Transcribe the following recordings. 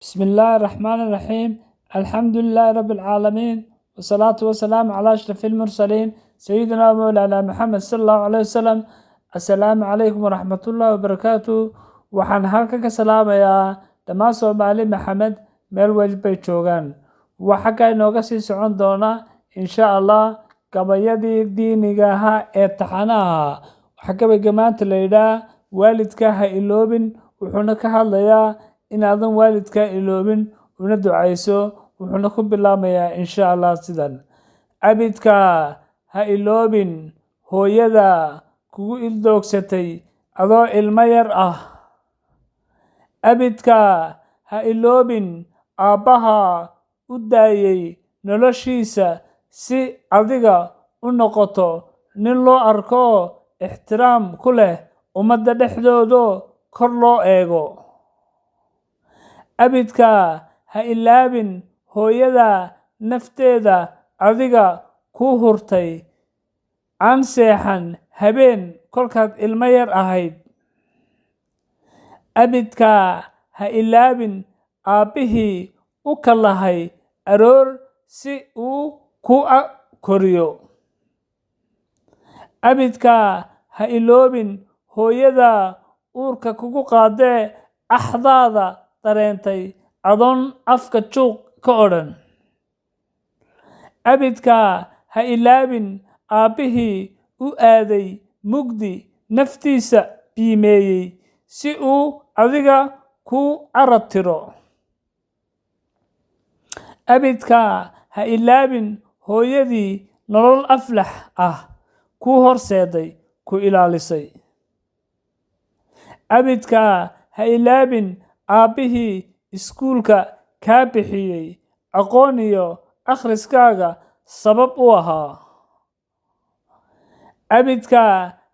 بسم الله الرحمن الرحيم. الحمد لله رب العالمين، والصلاة والسلام على أشرف المرسلين سيدنا ومولانا محمد صلى الله عليه وسلم. السلام عليكم ورحمة الله وبركاته. waxaan halkan ka salaamayaa dhammaan Soomaali Maxamed meel walba ay joogaan. Waxa ka inooga sii socon doona insha Allah gabayadii diiniga ahaa ee taxanaha. Waxa gabayga maanta la yiraahdaa waalidka ha iloobin, wuxuuna ka hadlayaa inaadan waalidka iloobin una ducayso. Wuxuuna ku bilaamayaa insha Allah sidan: abidka ha iloobin hooyada kugu ildoogsatay adoo ilmo yar ah. abidka ha iloobin aabbaha u daayay noloshiisa si adiga u noqoto nin loo arko ixtiraam ku leh ummadda dhexdooda kor loo eego. abidka ha ilaabin hooyada nafteeda adiga ku hurtay aan seexan habeen kolkaad ilmo yar ahayd. abidka ha ilaabin aabbihii u kalahay aroor si uu ku koriyo. abidka ha iloobin hooyada uurka kugu qaadee axdaada dareentay adoon afka juuq ka odhan. abidka ha ilaabin aabbihii u aaday mugdi naftiisa biimeeyey si uu adiga ku carab tiro. abidka ha ilaabin hooyadii nolol aflax ah ku horseeday ku ilaalisay. abidka ha ilaabin aabbihii iskuulka kaa bixiyey aqoon iyo akhriskaaga sabab u ahaa. abidka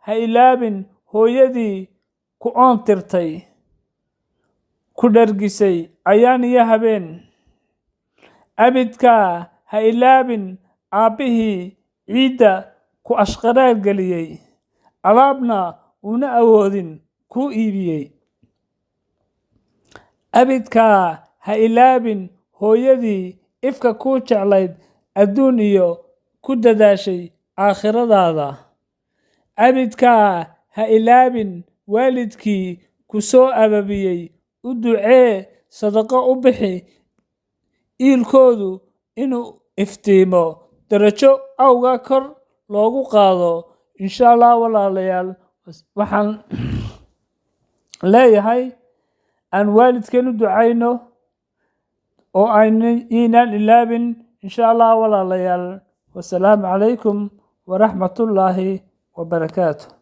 ha ilaabin hooyadii ku oontirtay ku dhargisay ayaan iyo habeen. abidka ha ilaabin aabbihii ciidda ku ashqaraar geliyey alaabna una awoodin ku iibiyey. abidka ha ilaabin hooyadii ifka ku jeclayd adduun iyo ku dadaashay aakhiradaada. abidka ha ilaabin waalidkii ku soo ababiyey u ducee sadaqo u bixi iilkoodu inuu iftiimo darajo awga kor loogu qaado. insha Allah walaalayaal waxaan leeyahay aan waalidkeenu ducayno oo aynaan ilaabin insha Allah walaalayaal. wassalaamu calaykum waraxmatullaahi wabarakaatuh.